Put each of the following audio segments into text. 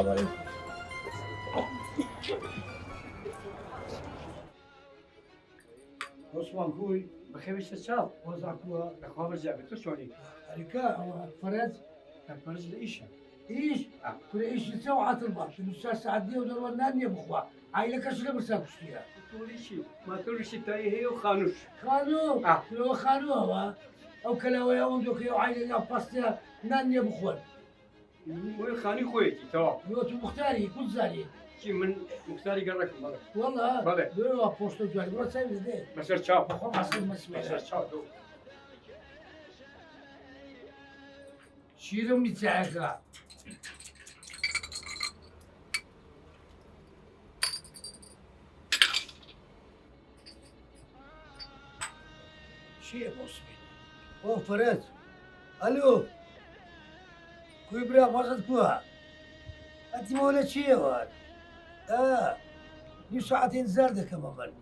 السلام عليكم. عثمان خوي بخير الشتاء وزعكوا الخبر جابت شلوني؟ هذيك فرز الفرز الإيشة ايش؟ كل ايش تسوي عطل الاستاذ سعدي ودور النانية بخوا عائلة كسر برسالة فيها تقولي شيء ما تقولي شيء تاي هي وخانوش خانو لو خانوها او كلاوي او دوك يو عائلة يا باستيا نانية بخوا وين خاني خويتي توا يوتو مختاري كل زالي شي من مختاري قرك مرة والله بلى. دو بوستو جوالي برا سايب زين مسير تشاو بخوا عصير مسوي مسير تشاو دو شيرو متساعكا شيء مصبي او فرز الو كوي برا ما كوا انت مولا شيء وان دي ساعتين زردة كمان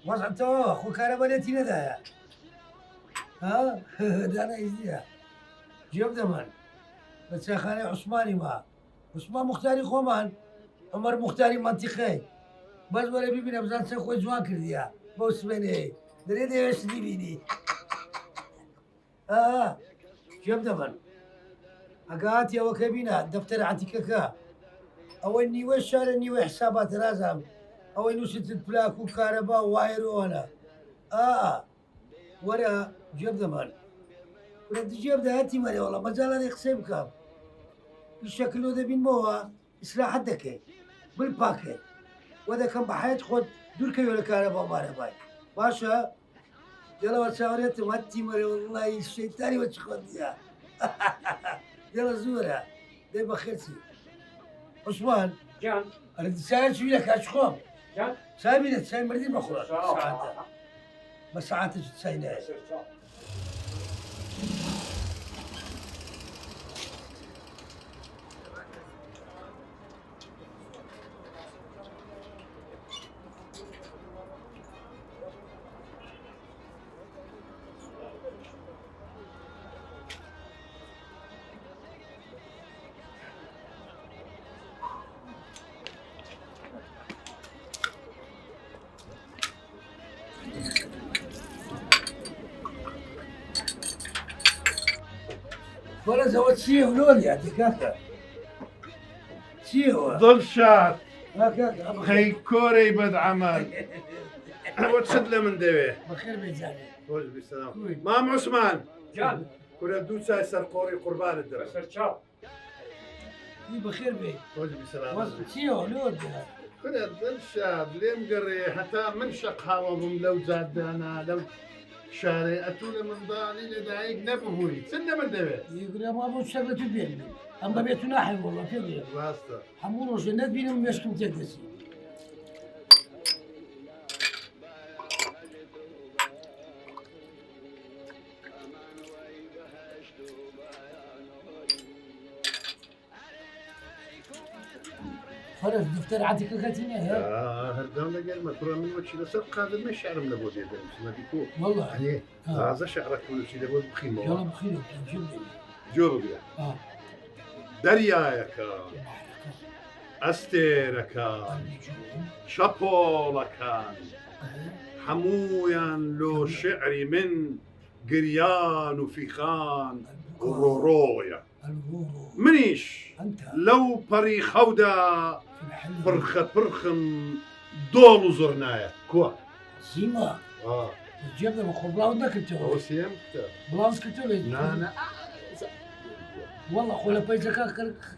وضع تو خو كهربالتي ندايا ها ده انا ازديها جيب دمان بس يا خاني عثماني ما عثمان مختاري خومان عمر مختاري منطقي بس ولا بيبين ابزان سخوي جوان كرديا بوس بيني دريد ايش دي بيني جيب دمان اقات يا وكبينا دفتر عتيككا او اني وشار اني وحسابات رازم او انو ستة بلاك وكهرباء وايرو انا ورا جيب دمان ولد جيب ده هاتي مالي والله ما زال انا يخسبك الشكل ده بين موها اصلاح الدكي بالباكي وده كان بحياة خد دول كي ولا كهرباء مارا باي باشا يلا وساوريت ماتي مالي والله الشيطاني وتشخد يا يلا زورها ده بخيرتي عثمان جان انا سائل شو لك اشخوم جان سامي تسايم مردين مخلص ساعة بس ساعات تساينها مسير تشاو ولا زود سيه ولول يا دكاكا سيه ظل شات هكاكا خي كوري بد عمل وتسد له من دويه بخير بيزاني وجه بالسلام كوي. مام عثمان جان كنا دوسا يسر قوري قربان الدرس مسير تشاو كوي بخير بي وجه بالسلام سيه ولول يا كنا ظل شات ليه مقري حتى من شق هواهم لو زاد انا لو شاري اتونا من ضالي لدايق نبهوي سنة من دويه يقول يا ماما شغلة تبين اما بيتنا حي والله في غير واسطة حمور وجنات بينهم يشكم تدسي فرز دفتر عندك كاتينا يا هردان لقال ما كنا من وجه لسرق هذا ما شعر من ابو ديدن ما بيكون والله يعني هذا شعرك كل شيء لابد يلا بخيمه بخير جيب جورب يا اه دريايك استيرك شابولك حمويا لو شعري من قريان وفيخان ورورويا الغورو منيش انت لو بري خودا في الحل برخم دول زرنايا كوا سيما جيب ده مخو بلاوند هو كتو سيم بلاوند كتو لي لا والله خولا بيزا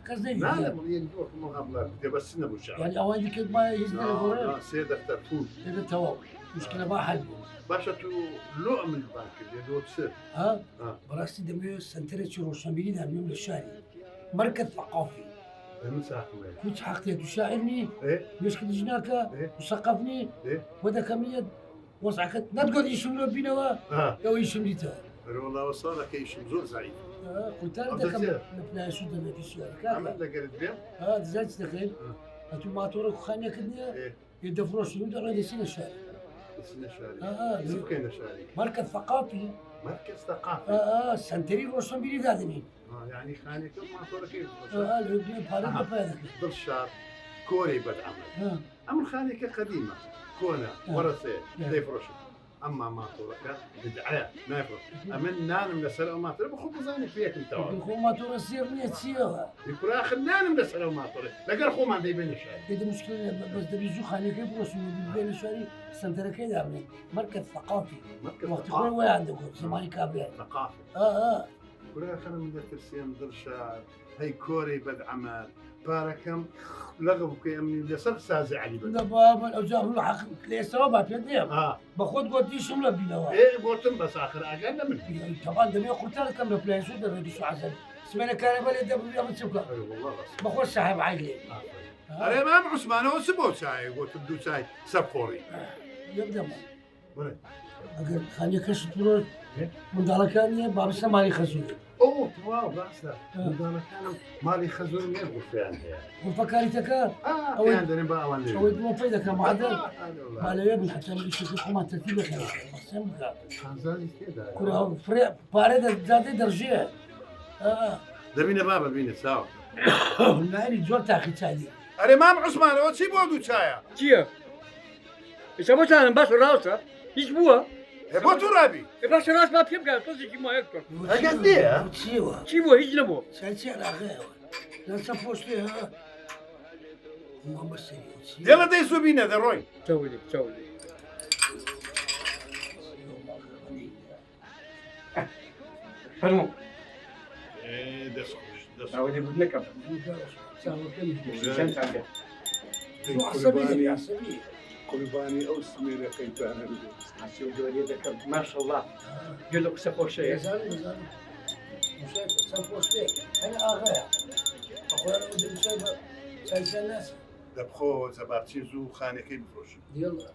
كزين لا لا مريم دوك مغاملات بس نبو شعر يعني اوان ديك ما يزن لا الغورو سيد اختار فول هذا تو مشكلة ما حل باشا تو لؤم البنك اللي دو تسر ها اه براستي دميو سنتريتش روشنبيلي ده اليوم للشاري مركز ثقافي المساحة وين كنت حقتي تشاعرني ايه ليش كنت جناك إيه. وثقفني ايه ودا كمية وصعك لا تقول يشملوا بينا اه لو يشملي تو والله وصلك ايش مزور زعيم قلت عبد انا كم الزير. نبلا شو ده في السؤال عمل كذا لك قلت بيم ها زاد دخل انتم ما تورك خانيا كدنيا ايه يدفروا شنو ده راه يسين الشارع اسمه شاري اه سبكينا شاري مركز ثقافي مركز ثقافي سنتري روشن بيلي دادني يعني خانك ما تقول كيف الفيديو بارد بهذاك دلشار كوري بدعمل أما خانك قديمة كونا ورثة ديفروش أما ما تقولك بدعاء ما يفرق أما نان من السلام ما تقول بخو بزانك فيك أنت بخو ما ترسير مية سيوها يقول آخر نان من السلام ما تقول لقى خو ما عندي بين شيء كده مشكلة بس ده بيجو خلي كيف رسول بين شوي سنتر كده عملي مركز ثقافي وقت خوي وين عندكم زماني كابير ثقافي اه يقول آخر من الترسيم دلشار هي كوري بدعمل باركم لغب كي أمي لسر سازع علي ده بابا الأوجاع له حق ليس ربع في الدنيا آه باخد قدي شملة بينا إيه قلتم بس آخر أقل من طبعا ده قلت لك كم بلاي شو ده بدي شو عسل اسمنا كهرباء اللي ده بدي سكر أي والله بس باخد سحب عقلي أنا ما عثمان هو سبوا شاي قلت بدو شاي سبوري يبدا ما ولا اگر خاني كش تروح من دالكانية باب السماري خزوني اوه واو بس انا كان مالي خزون ما يقول في عندي وفكري تكا في عندنا بقى ولا سويت مو فايدة كان معدل والله ما لا يبني حتى اللي يشوف الحكومة ترتيب خير بس يمكن خزاني كده كل فرق بارد زاد درجة دبينا بابا بينا ساو نعرف جور تاخي تادي أنا ما عثمان هو سيبوا دو شاي چییە؟ ئێستا بۆتانم باش ڕاستە هیچ بووە؟ بو ترابي باش ڕاست با پێ بگات تۆزێکی مایەکتۆ أجل دي تشيوا چی بووە هیچ نەبووە سالتي على غير لا تفوش لها ما مسيري يلا ديسو بينا ذا روي چاوێ چاوێ فەرموو إيه دسخش دسخش چاوێ بود نەکەم چەندتان بێت شو عصبية يا عصبية قرباني أو سميرة كيف أنا حسیو دووەریە دەکەم ماشەڵڵا گەل لە قسە خۆشەیە يزال مشايف تفوش لك انا اغايا اقول انا بدي مشايف سالتي الناس دبخو زبارتي زو خانة كيف بفروش يلا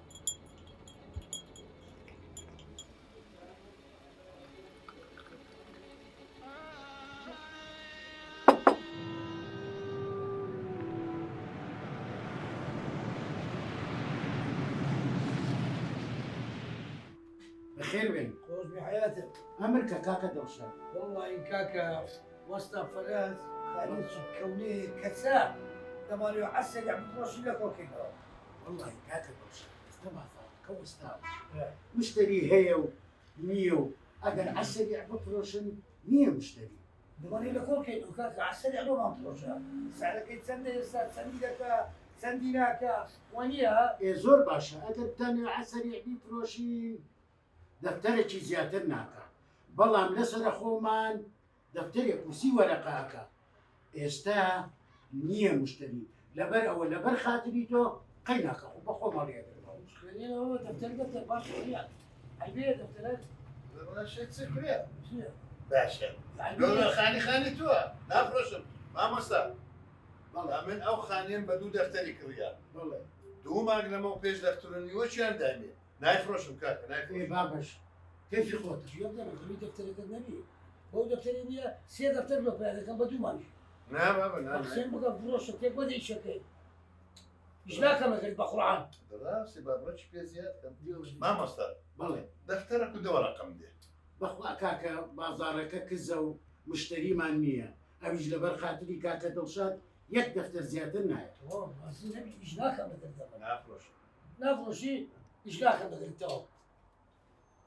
بخير وين؟ خوش بحياتك أمريكا كاكا دوشة والله إن كاكا وسط فراس خليج كوني كساء لما يعسل يعمل روش لك وكذا والله كاكا دوشة استمع كوستاو مشتري هيو ميو أجل عسل يعبط روشن 100 مشتري لما لك وكذا كاكا عسل يعمل روشا سعرك يتسندي سندي لك سندي لك ونيا إيه زور باشا أجل تاني عسل يعبيت روشي دفترك زيادة ناكا بلام لسر خومان دفترك وسي ورقاكا استا 100 مشتري لبر أو لبر خاطريتو قيناكا وبخو مريض خلينا هو دفتر باش ونيا حبيبي دفترك والله شيء تسكريا شو باشا لو خاني توا لا فرشم ما مصدر والله من أو خانين بدو دفتري كريا والله دو ما أقلمو بيش دفترني وش دايمي نايف روشم كاكا نايف إيه روشم بابش كيف يخوت؟ شو يبدأ خلي دفترك النبي هو دفتري مية سي دفتر له هذا كان بدو ماني نعم بابا نعم أقسم بقى فروش كيف بدي يشكي إيش لا كم قال بقرآن دراسي بابرتش بيزياد ما مصدر والله دفترك ودو رقم دي بخو كاكا بازارك كزو مشتري مان 100 أبيج لبر خاطري كاكا دوشات يك دفتر زيادة نايا تمام بس النبي إيش لا كم قال زمان نايف روشم لا فروشي إيش لا كم قال تو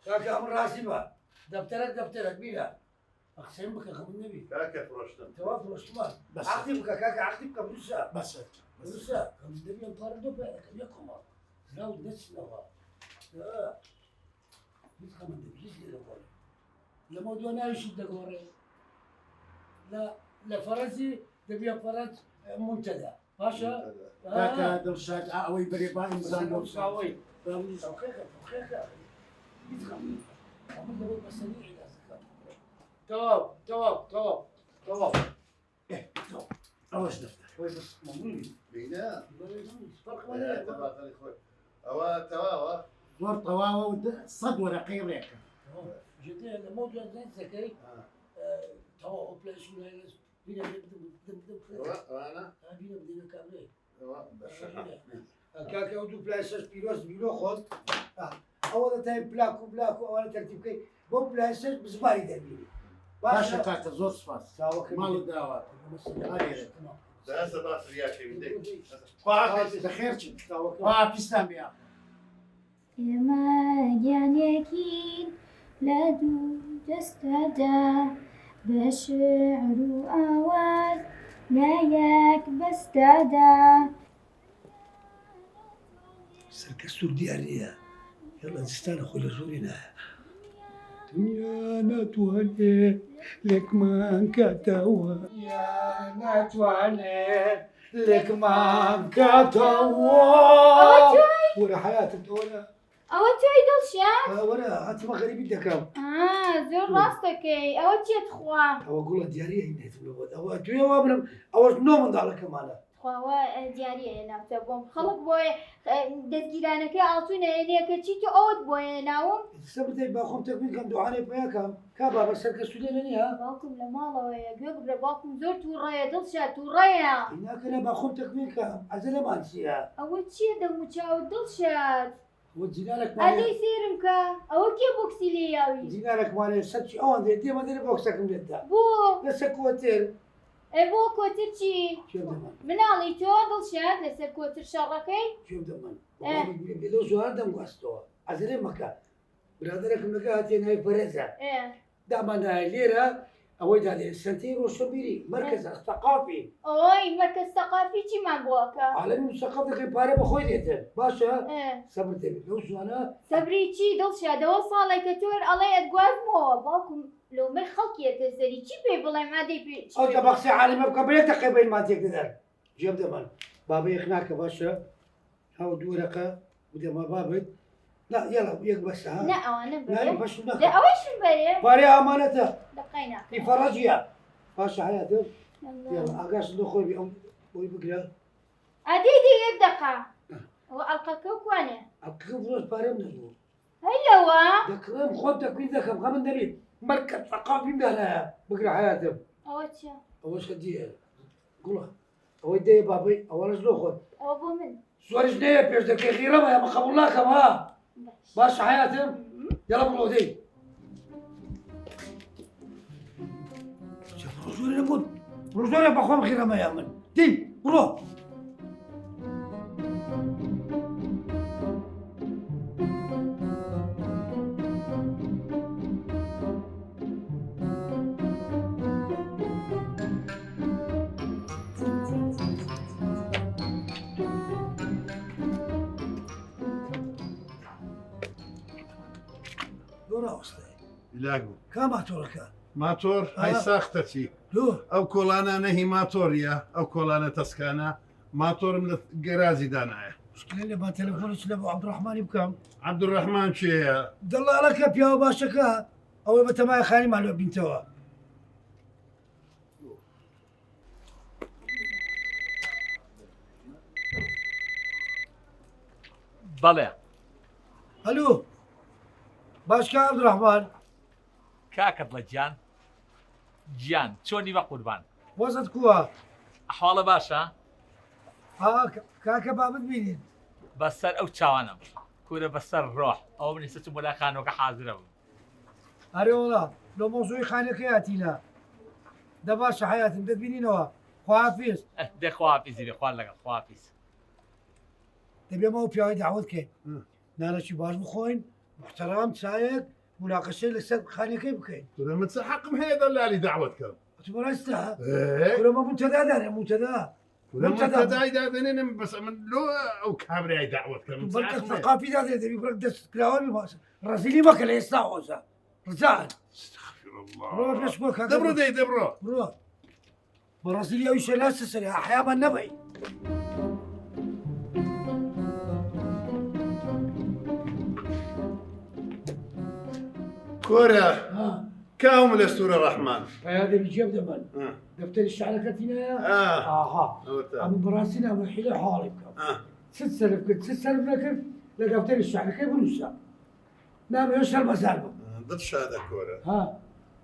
كاكا أمر راسي بقى دفترك بيلا أقسم بك خم النبي كاكا فروشتم توافق واشتمال بس عقدي بك كاكا عقدي بك بلسا بس بلسا خم النبي انطردوا بقى كم يقوم لو نفس لغة لا بس خم النبي يجي لغة لما دونا يشد لغة لا فرنسي دبي فرنس منتدى باشا كاكا دوشات أوي بريبا إنسان دوشات مساوي تواب أوش دفتر بس ممنوع بينا فرق تبع ولا خلي خوي أوا توا دور طواوة صد ورقي ريكا جدي الموضوع ده ذكي تواب بلاش ولا بينا بدم وأنا بينا بدنا كاملين بشحن كاكا ودو بلايساش بيلو خود أول تايم بلاكو أول ترتيب كي بو بلايساش بزباري دربيني باشە کاکە زۆر سپاس چاوەکە ماڵ داوە هسه باس رياك بدك بەخێر چن پاکستان بیا ئێمە گیانێکین لە دوو دەستەدا بە شێعر و ئاواز لە یەک بەستەدا سەرکە سوور دیار نییە یاڵە جستانە خۆی لە زۆری نایە دنیا ناتوانێ لێکمان کاتەوە ناتوانێ لێکمان کاتەوە وەرە حیاتت وەرە ئەوە توی دڵشیان؟ وەرە هاتیمە غەریبی دەکەم زۆر ڕاستەکەی ئەوە چێت خوا ئەوە گوڵە دیاریە هینێتمەوە ئەوە توێوا بنم ئەوەش نۆ منداڵەکەمانە خواوە دیاریە ناوتە بۆم خەڵک بۆیە دەستگیرانەکەی ئاڵتونە هێنیەکە چی تو ئەوت بۆیە ناوم سەبتەی باخۆم تەکوینکەم دوعانەی پێیاکەم کا بابە سەرکە سوودێنە نییە باوکم لە ماڵەوەیە گوێ بگرە باوکم زۆر تووڕەیە دڵشە تووڕەیە ناکەنە باخۆم تەکوینکەم ئەزە لەمان چییە ئەوە چییە دەموچاوت دڵشات وە جینارێک ئەدەی سێرم کە ئەوە کێ بۆکسی لێ یاوی جینارێکمانێ سەرچی ئەوان دێ دێمە دێنە بۆکسەکەم لێتدا بۆ لەسەر کۆتێر ئەی بۆ کۆتر چی کوێم دەمان مناڵی تۆ دڵشات لەسەر کۆتر شەڕەکەی کوێم دەمان لە زوار دەمگواستەوە ئەزرێ مەکە برادەرێکم لەگە هاتێ ناوی بەرێزە دامانایە لێرە ئەوەی دادێ سنتەی ڕۆشنبیری مەرکەز تەقافی ئەوەی مەرکەز تەقافی چیمان بۆکە عالەمی مسەقەف دەکەی پارە بەخۆی دێتن باشە سەبر دەبێت لەو زوانە سەبری چی دڵشادەوە ساڵێک کە تۆر ئەڵێ ئەدگوازمەوە باوکم لەومەی خەڵکیەتە سەری چی پێ بڵێ مادەی پێ ئەو جا بەخسی عالمە بکە بێت تەقیبەی ماتێک دەدەن جێم دەمان بابە یەک ناکە باشە هەو دوورەکە بدەما بابت لا يلا يك بس ها لا أنا لا بري باش لا أوش بري باري امانته دقينا في فرجيا باش حياته يلا يلا اقاش دخول بيوم ويبقى أدي دي يدقة وألقى كوكوانة اكيد فلوس باري من الدور هلا وا دكرم خد تكوين ذاك قام النبي مركز ثقافي بلا بقرا حياته أوش اواش خديه قولها هو يدي بابي اول شنو خد أو بومن سوارش نيه بيش دك غيره ما قبل الله كما باش حياته يلا بلو دي شوف رجولي نقول رجولي بخوم غيره ما يعمل دي روح دورا وصلي يلاقوا كم أتركها ماتور هاي ساختتي لو او كولانا نهي ماتوريا او كولانا تسكانا ماتور من الجرازي دانايا مشكلة اللي ما تليفونك لابو عبد الرحمن بكم عبد الرحمن شيء دل عليك يا باشكا أول متى ما خاني مع بنتوا بەڵێ الو باشكا عبد الرحمن کاکەت لە گیان چۆنی بە قوربان وزت كوا ئەحواڵە باشە ها كاكا بابت بينين بەسەر ئەو چاوانم کورە بەسەر ڕۆح ئەو منی سەچم بۆلا خانۆکە حازرە بوو أري والله لو موضوعي خانك ياتينا ده باشا حياتي بدك بينينوا خوافيس دەخوافیزیری خوار لەگەڵ خوافیز تبي ما هو بياي دعوتك نانا شي باش بخوين محترم شايك مناقشه لسه خانك بكين كنا متسحق مهيدا اللي علي دعوتكم تبغى استها ايه ولا ما منتدى ده منتدى كنا منتدى ايدا ذنين بس من لو او كابري اي دعوتكم بركة ثقافي ده تبي بركة دس كلاوي بس راسيلي ما كان يستعوز رزان استغفر الله روح نشكوك دبرو دي دبرو روح برازيليا وش ناس سريع احياء النبي كورة ها كاوم الاسطورة الرحمن هذا بيجيب دمن اه دفتر الشعر كتينا اه اها أوتا. ابو براسينا ابو حيله حالك اه 6 كنت 6 لكن لدفتر الشعر كيف نوسع نعم يوصل مسالبه ضد شهادة كورة ها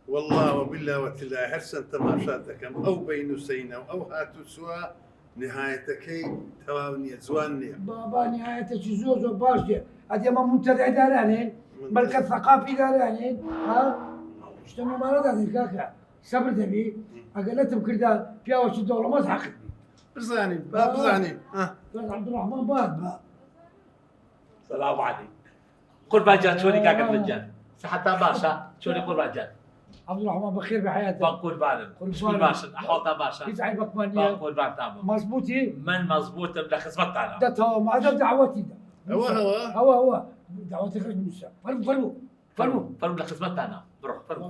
والله وبالله وتالله حرصا تماشاتكم او بين سينا او هاتوا سوا نهايتكي تواني زواني بابا نهاية زوز وباشية هذه ما منتدى دارانين مركز ثقافي دارانين ها شتە مامانەدا دەی کاکە سەبر دەبی ئەگەر نەتم کردا پیاوەکی دەوڵەمەند حەقت بی بزانین با بزانین عەبدوڕەحمان بات بە سلام عليكم قربان جان شلونك كاكا فلجان صحتها باشا شلونك قربان جان عەبدوڕەحمان بەخێر بەحەیاتە قربانم شلون باشا احوالتها باشا هیچ عیبەکمان نییە قربان تمام مەزبوطی من مزبوطم لخدمتنا دەتەوە مادەم دعوەتی دا هەوە دعوەتی خەرج نووسە فرمو لخدمتنا بروح فرمو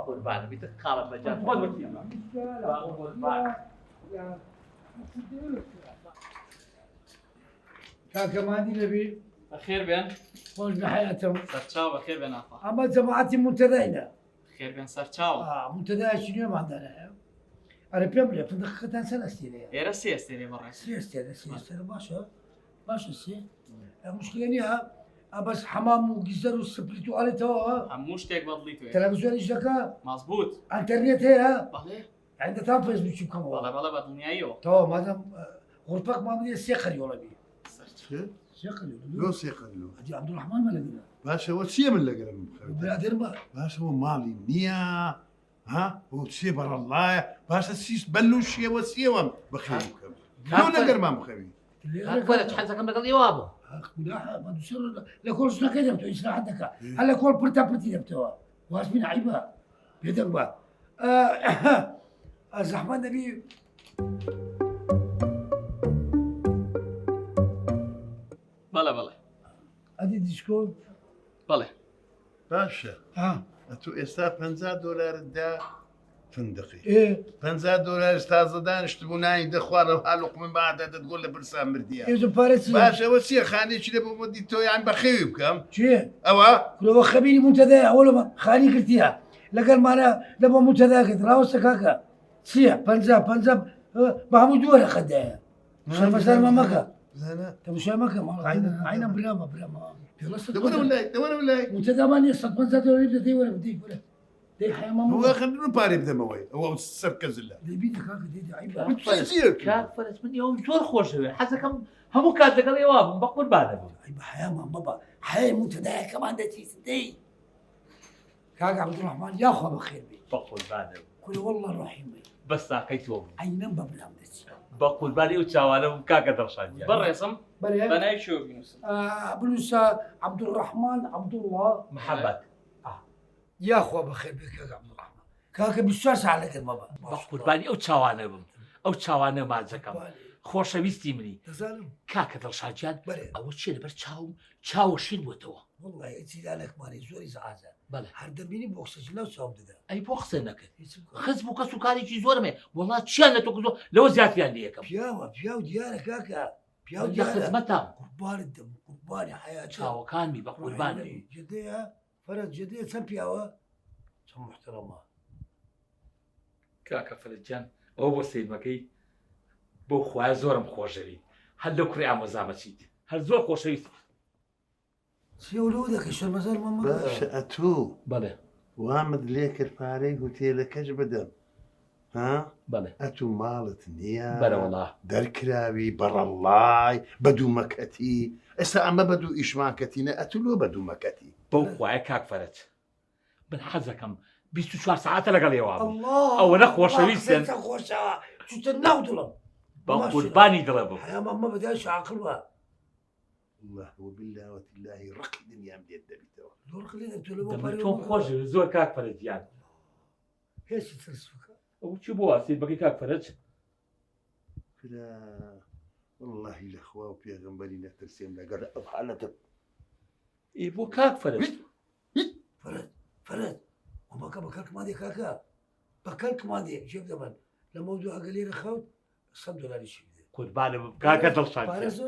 قربانم بيتك خالد مجان خذ وكيل کاکە مادی لەبی بخير بين خۆش بەحەیاتەوە سرچاو بخير بين آخا ئەمە جەماعەتی منتەداینە بخير بين سرچاو منتەدایکی نوێماندانەیە ئەرە پێم بڵێ فندقەکەتان چەند ئەستێرەیە يا رسي استري مرة سێستێرە باشە سێ مشکلە نییە بەس حەمام و گیزەر و سپریت و ئاڵێتەوە هموش تيك بضليتو تەلەڤیزیۆنیش دەکا مزبوط ئەنتەرنێت هەیە بله عندەتان فێسبووکی بکەمەوە والله بلا بدنيايو تەوا مادەم غورپەک مامدێ سێ خەریۆڵە بی سێ لۆ سێقەلو ئەدی عەبدوڕەحمان مەلەگرە باشەوە چییە من لەگەرم برادر بە باشەوە ماڵی نییە ها بۆ چێ بەڕەڵایە باشە سیست بەل و شێوە سێوەم بەخێر بکەم لۆ لەگەرمان بخەوی فرج حزكم لقد يوابو لە کۆڵ شتەکەی دەبتەوە ئیسراحەت دەکا هەر لە کۆڵ پرتا پرتی دەبتەوە واسبین عیبە پێدەنگ بە زەحمەت دەبی بلا بلا ئەدی دیسکۆ بلا باشە ئەتو ئێستا $50 دا فندقی $50 تازە دانیشت بوو نانی دەخوارە هەلوق من بەعدا دەتگۆ لە برسان مردیە ئێزە پارەچی باشەوە چییە خانێکی لە بۆمەدی تۆیان بەخێوی بکەم چێ ئەوە کورەوە خەبیری منتەدای ئەوڵە خانی کردیە لەگەڵمانە لە بۆ منتەدا کرد ڕاوەستە کاکە چییە پ بە هەموو دووەرە خەدایە شەرمەسەرمە مەکە تەماشا مەکە عینە برامە دەوەرە لای منتەدامان نیە $150 بدەی وەرە بدەی وەرە دەی حەیەمە واخر پارێ بدەمەوەی ئەوە سەرکەزلە دەبینە کاکە دێدە عیبە كاك فرج من يوم زور خوش حزكم همو كات لقد يوابو بقربانم عیبە حەیەمان بەبە حەیە منتەدایەکەمان دەچیت دەی کاکە عەبدوڕەحمان یاخوا بەخێر بێ بقربانم کورە وەڵڵا ڕەحیمەی بس ساقيتهم عینەم بە برام دەچی بقرباني وتشاوانم كاك درشان برا يسم بەرێ بناي شو بينوس بنووسە عەبدوڕەحمان عەبدوڵڵا محمد یاخوا بەخێر بێ کاکە عەبدوڕەحمان کاکە 24 ساعت لەگەڵمە بە بقرباني او تشاوانم او تشاوانم مازكم خۆشەویستی منی دەزانم کاکە دڵشادیان بەرێ ئەوە چێ لەبەر چاوەشین بووتەوە وڵی چیدانێکمانی زۆری زعازە بەڵێ هەر دەبینی بۆخسەی لەو چاوم دەدا ئەی بۆ قسە نەکرد خز بوو کەس و کارێکی زۆرمێ وڵا چیان لە تۆ کردۆ لەوە زیاتیان لە یەکەم پیاو دیارە کاکە پیاو لە دیارە خزمەتام قوربانت دەم قوربانی حیات چاوەکانمی بە قوربانم جدەیە فەرەت جدەیە چەند پیاوە چەند محتەرەمە کاکە فەرجان ئەو بۆ سیدمەکەی بۆ خوای زۆرم خۆشەوی هەر لەو کوڕی ئامۆزامەچیت هەر زۆر خۆشەویست سێولەوە دەکەی شەرمەزار مەمە باشە ئەتوو بەڵێ وامد لێ کرد پارەی هوتێلەکەش بدەم ها بەڵێ ئەتوو ماڵت نییە بەرەوەڵا دەرکراوی بەڕەڵای بەدوومەکەتی ئێستا ئەمە بەدوو ئیشمانکەتینە ئەتولۆ بەدوومەکەتی بەو خوایە کاک فەرەج من حەزەکەم 24 ساعتە لەگەڵ ێوە ئەوە نەخۆشەویستن خۆشەوە چتە ناو دڵم بە قوربانی دڵە بوو حیا مەمە بەداش عاقڵ بە الله وبالله وتالله ڕقی دنیام لێت دەبیتەوە زۆر قلێنە تۆ لە بۆ تۆم خۆش زۆر کاک فەرەجیان هێشی ترسوکە ئەو چی بووە سیدمەکەی کاک فەرەج کرا واللهی لەخوا و پێغەمبەری نەترسێم لەگەڵ ئەو حالەتە ئی بۆ کاک فەرەج فەرەت ئەمەکە بە کەلکمان کاکە بە کەلکمان دێ جێب دەبن لە مەوضوع ئەگەلێرە خەوت $100 شی بدێ قوربانم کاکە دڵشان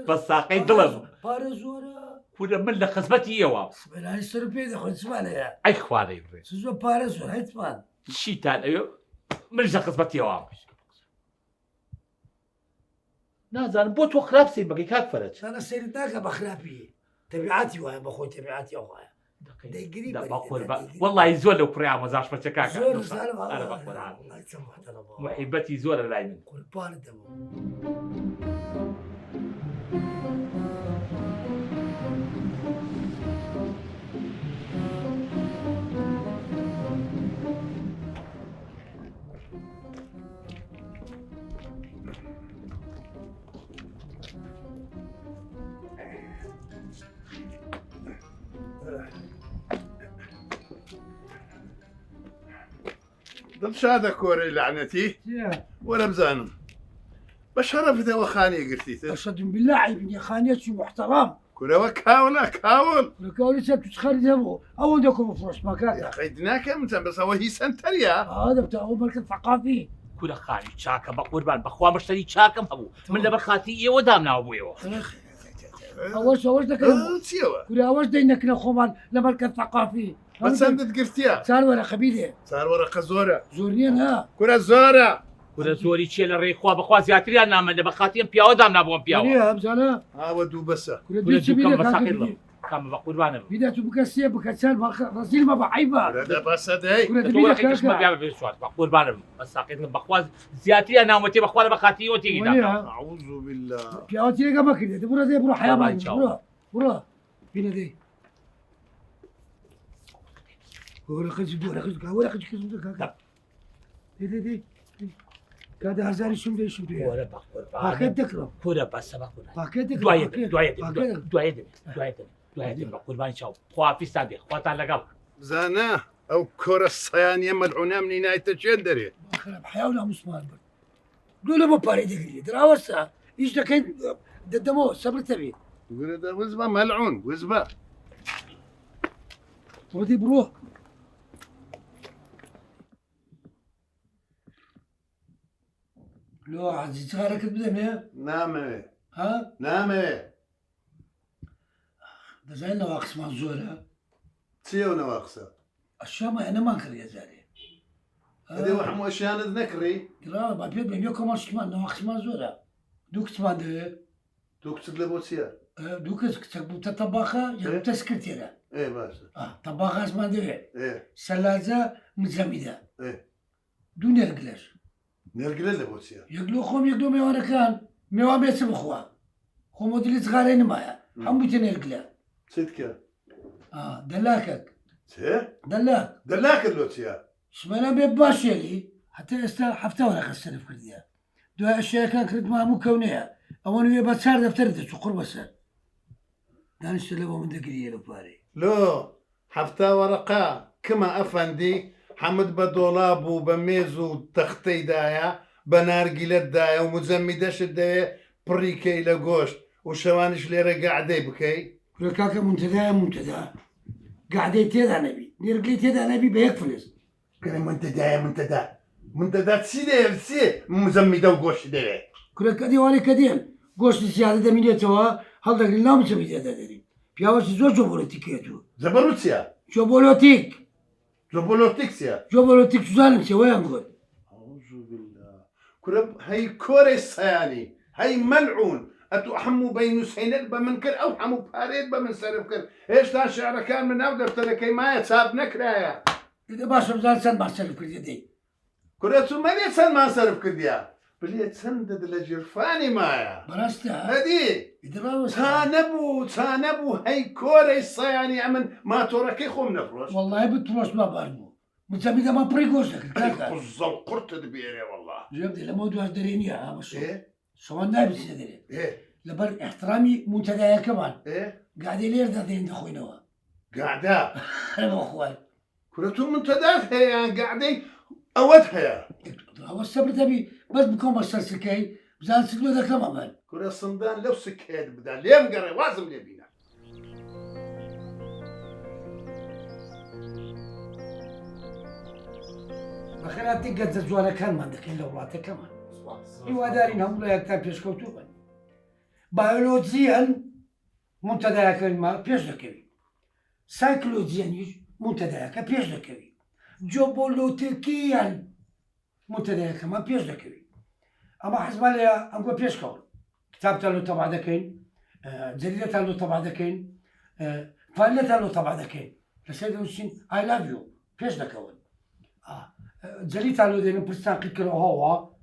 بە ساقەی دڵم پارە زۆرە کورە من لە خزمەتی ئێوە سبەلانی سەر پێ دەخۆین چمانەیە ئەی خوارەی بڕێ زۆر پارە زۆر هەیتمان چیتان ئەوێ من لە خزمەتی ئێوە نازانم بۆ تۆ خراپ سیدمەکەی کاک فەرەج چانە سەیرت ناکە بە خراپی تەبیعاتی وایە بەخۆی تەبیعاتی ئەو وایە والله زۆر لەو کوڕی ئامۆزاش بەچە کاکە زۆر محیبەتی زۆرە لای من قوربانت دەبم دڵشادە کۆرەی لعنەتی وەرە بزانم بە شەرەفتەوە خانێ گرتیتە أشهد بالله عيبني خانيتي محترم کورەوە کاوڵە کاوڵ لكولي سبت تخرج أبو أول دكم بفرش مكان قەید ناکەم چەند بەسەوە هی سنتەریا هذا بتاع أول مركز ثقافي کورە خانی چاکە بە قوربان بەخوا مشتری چاکم هەبوو من لەبەر خاتی ئێوە دامناوە بوویەوە أول دكم چیەوە كورا أول دينك لخومان لمركز ثقافي بەچەندت گرتیا صار ولا قبيلة چاروەڕەقە زۆرە زورنين ها کورە زۆرە کورە زۆری چیە لە ڕێخوا بەخوا زیاتریان نامەندە بە خاتیم پیاوە دامنابووم پیاوە يعني بزانا ئاوە دوو بەسە كورا کورە ديش دووکەم بيدك بە ساقیڵم هكذا کامە بە قوربانە بم بيدك بكسيه بكسان رزيل ما بعيبه کورەدە بەسە دەی كورا تۆ دبيدك وەرەقەیتشمە هكذا بیا بێ بە قوربانە بم بە ساقیڵم بەخوا زیاتریان ناومەتێ بەخوا لە بە خاتیەوە تێگی دام أعوذ بالله بيعوتي لك ما كده برا دي برا حياة طبعاً ما شاو. برا بينا دي ولا خذ دور خذ ولا خذ كذا دي كذا هزاري شم دي شم دي کورە بە باكيت قوربانە تكرم کورە بەسە بە قوربان باكيت تكرم دوایە دێ دوایە باكيت دوایە دێ بە قوربانی چاو خواپیستان دێ خواتان لەگەڵ زانا ئەو کۆرە سەیانە مەلعونە منی نایتە چێن دەرێ خرب حياة مسلمان دول ما باري دقيقة دراوسة ايش دكين دمو صبر تبي گورەدە وزبە مەلعون وزبە ودي بروح لو عزيز غارك بدم نامەوێ ها نامەوێ دزاين نواقص منزورة چیەوە نەواقسە الشام انا ما انكر يا زاري ئەدێ هەموو ئەشیانت نەکڕی لا ما بيد بين يوكم مشكمان نواقص منزورة دوك تمان ده تۆ کچت لە بۆ چییە دوك تكتب تطبخة يا تسكرتيرا ئێ باشە طبخة اسمان ده ئێ سلازة متزمدة ئێ دو نرجلش نێرگلە لە بۆ چییە يقلو خوم يقلو ميوانا كان ميوان بيسب اخوا خو موديل صغارين معايا هم بيتن يرجلا چیت کە دلاكك چێ دلاك دەلاکرد لۆ چییە شمالا بيباش يلي حتى استا حفتا ولا خسرف كرديا دو اشياء كان كرد ما مو كونيه اوان ويا باتشار دفتر ده تقر بس دانش تلبو من دقريه لو باري لۆ هەفتا وەرەقا کما ئەفەندی حەمد بە دۆڵاب و بە مێز و تەختەیدایە بە نارگیلەتدایە و مجەمی دەشت دەوێ پڕیکەی لە گۆشت و شەوانش لێرە گەعدەی بکەیت كل كاكا منتدى قاعد تيدا نبي نرقلي تيدا نبي بيكفلس کەنە منتەدا چی دەوێت چێ مزەمیدە و گۆشت دەوێت كل كدي ولا كدين قوش زيادة دمينية توا هل دقل لا مسوي زيادة داري بياوش زو جوبولوتيكيتو زەبەر چییە جوبولوتيك جۆبۆلۆتیک چییە جوبولوتيك سوزانم سوي نقول کورە هەی کۆرەی سەیانی هەی مەلعون ئەتو هەموو بەی نووسینەت بە من کرد ئەو هەموو پارێت بە من سەرف کرد هێشتا شعرەکان من ناو دەفتەرەکەی مایە چاپ نەکرایە إذا باش بزان سن باش سلف كل يدي کورە تو مەلێ چەندمان سەرف کردیا بلێ چەندت لە جرفانی مایە براستا هەدی إذا ما تا نەبوو هەی کۆرەی سەیانی ئەمن ماتۆرەکەی خۆم نەفرۆش والله بتروش ما بارمو متسمي ما بريقوش لك كاكا قزەڵ قورتت بێرێ والله جبت لما ودو درينيا ها بس ئێ شو نابي سيدري ئێ لبر احترامي منتدى كمان ئێ قاعد يلير دين دخوينوا گادا انا اخوان کورە تو منتەدات هەیە یان گاعدەی ئەوەت هەیە هو الصبر تبي بس بكون مسلسكي بزان سلو ذاك تماما کورە سندان لەو سکێت بدا لێم گەڕێ وازم لێ بینە بخيرات تقد زوانا كان ما عندك الا ولاته كمان ايوا دارين هم لا يكتب بيسكوتوبا بيولوجيا منتدى كلمه بيسكوي سايكولوجيا منتدى كبيسكوي جوبولوتيكيا منتدى كما بيسكوي اما حسب لي انكو بيسكول كتاب تلو تبع دكين جريدة تلو تبع دكين فالة تلو تبع دكين لسيد وشين اي لاف يو بيسكوي جريت على دين برستان كيكرو هو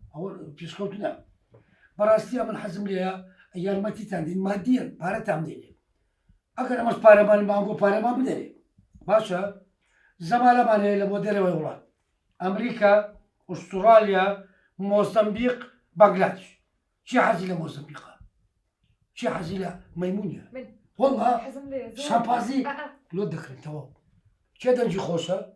بيسكوتنا براستي من حزم ليها ايام ما تيتاندين ماديا بارا تامدين اگر مش بارا بان مانگو بارا ما بدري باشا زمالا بانه لمودير ويولان امريكا استراليا موزمبيق بنغلاديش شي حزيله موزمبيق شي حزيله ميمونيا من والله حزم لي شابازي لو دخل تو چه دنجي خوشه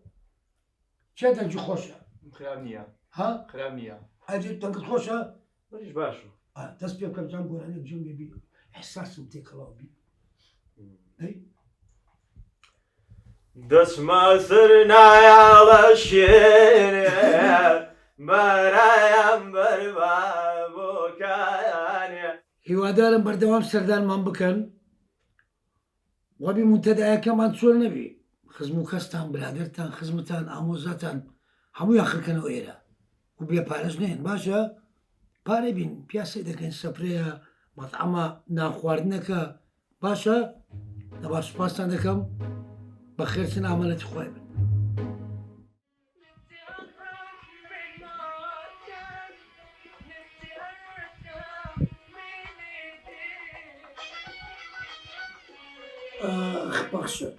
چه دنجي خوشه خراپ نییە ها خراپ نییە ئەجێ تەنگت خۆشە بەریش باشە دەست پێ بکەم جان گۆرانێک جوم بێبی ئەحساسم تێکەڵاوبی دەسمە سر نایاڵە شێرێ بەرایەم بەربا بۆکانێ هیوادارم بەردەوام سەردانمان بکەن وەبی منتەدایەکەمان چۆر نەبی خزم و کەستان برادرتان خزمتان ئامۆزاتان هەموویان خەکەنەوە ئێرە و بێ پارێز نێن باشە پارێ بین پیاسی دەکەین سەپرەیە مەتعەمە ناخواردنەکە باشە دەبا سوپاسان دەکەم بە خێرچن ئامانەتی خوای بن باشە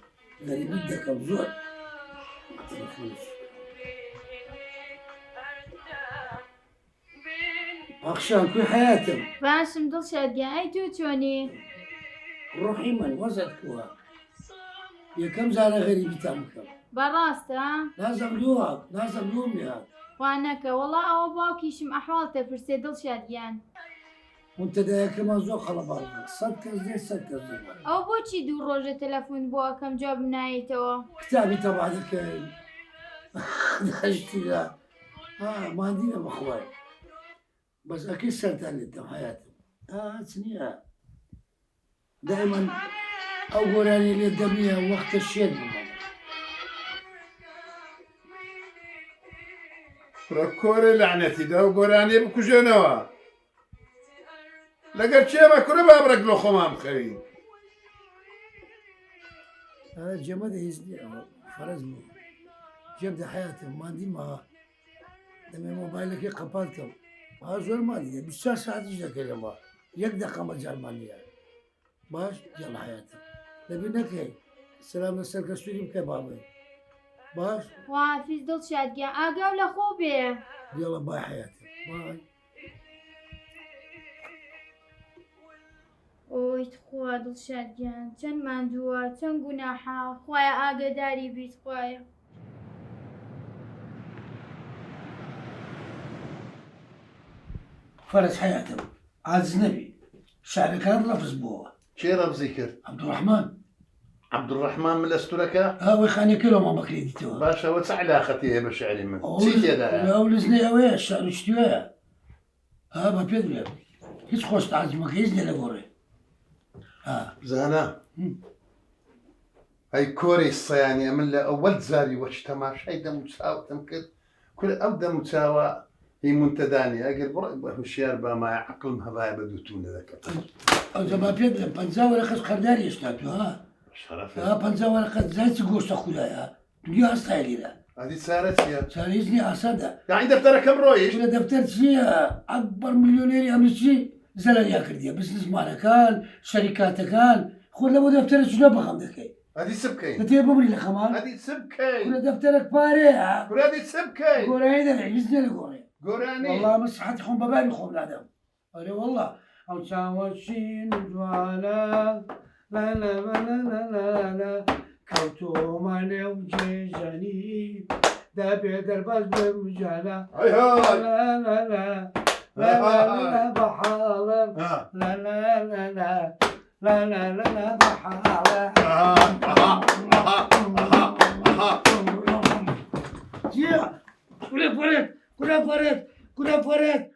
غەریبی دەکەم زۆر بەخشان کوێ حیاتم باشم دڵشادگیان ئەی تۆ چۆنی ڕۆحی من وەزت کووە یەکەم جارە غەریبیتان بکەم بەڕاستە نازەم دووە نازەم دووم میاد خوانەکە وەڵا ئەوە باوکیشم ئەحواڵتە پرسێ دڵشادگیان منتەدایەکەمان زۆر خەڵەباڵ سەد کەس دێ سەد کەس دێ ئەو بۆچی دوو ڕۆژە تەلەفۆن بۆ ئەەکەم جواب نایێتەوە کتابی تەبا دەکەین داشتیدا مادینە بەخوای بەس ئەکەی سەرتان لێتم حیاتم هاچ نییە دایمەن ئەو گۆرانی لێ دەبیە وەختە شێت بمەوە فرە کۆرە لەعنەتیدا و گۆرانێ بکوژێنەوە لەگەر چێمە کورە بابرەک لە خۆمان بخەوین جێمە دەهیز نییە فەرەز بوو جێم دە حیاتم مادیمەوە دەمێ مۆبایلەکەی قەپات کەم زۆر مادیە 24 ساعتیش دەکەی لەمە یەک دەقەمە جارمانیە باش گەڵ حیاتم لەبی نەکەی سلام لەسەر کە سووری بکە بابێ باش وافیز دڵشادگیان ئاگاو لە خۆ بێ دیڵە بای حیاتم بای ئۆی خوا دڵشادگیان چەند ماندووە چەند گوناحا خوایە ئاگاداری بیت خوایە فەرز حیاتم عاجز نەبی شعرەکان ڕەفز بووە چێ ڕەبزی کرد عەبدوڕەحمان عەبدوڕەحمان من لە ستورەکە ئەوەی خانەکە لەمە بەکرێتیتەوە باشەوە چ علاقەتی هەیە بە شعری من چی تێدایە ئەو لزنەی ئەوەیە شارشتیوەیە بە پێ بێ هیچ خۆش تاجمەکە هیچ لێ لەگۆڕێ زانە ئەی کۆرەی سەیانە من لە ئەوەل زاری وەچ تەماشای دەم و چاوتم کرد کورە ئەو دەم و چاوە هی منتەدانی ئەگەر بڕێ بە هوشیار بامایە عەقڵم هەبایە بە دووتونە دەکەم ئەو جەما پێ بڵێم 50 وەرەقەت خەرداری هێشتا تو شەرەفە 50 وەرەقەت زای چ گۆشتە خولایە دنیا هەستای لێرە ئەدی چارە چییە چارە هیچ نییە ئاساندا یاعی دەفتەرەکەم ڕۆیش لە دەفتەر چییە ئەکبەر میلیۆنێری ئەمریکی زەلەریا کردیە بزنسمانەکان شەریکاتەکان خۆ لەبۆ دەفتەرە چونە بەخەم دەکەی ئەدی چ بکەین دەتێ ببری لە خەمان ئەدی چ بکەین لە دەفتەرێک پارەیە کورەدی چ بکەین گۆرایی دەڵێ هیچ لێ گۆڕێ گۆرانی والله من سعەتی خۆم بەباری خۆم نادەم ئەرێ والله ئەو چاوەشین جوانە لا کەوتۆمە نێو جێژەنی دەبێ دەرباز بمجانە بەحاڵم بەحاڵە Kule paret!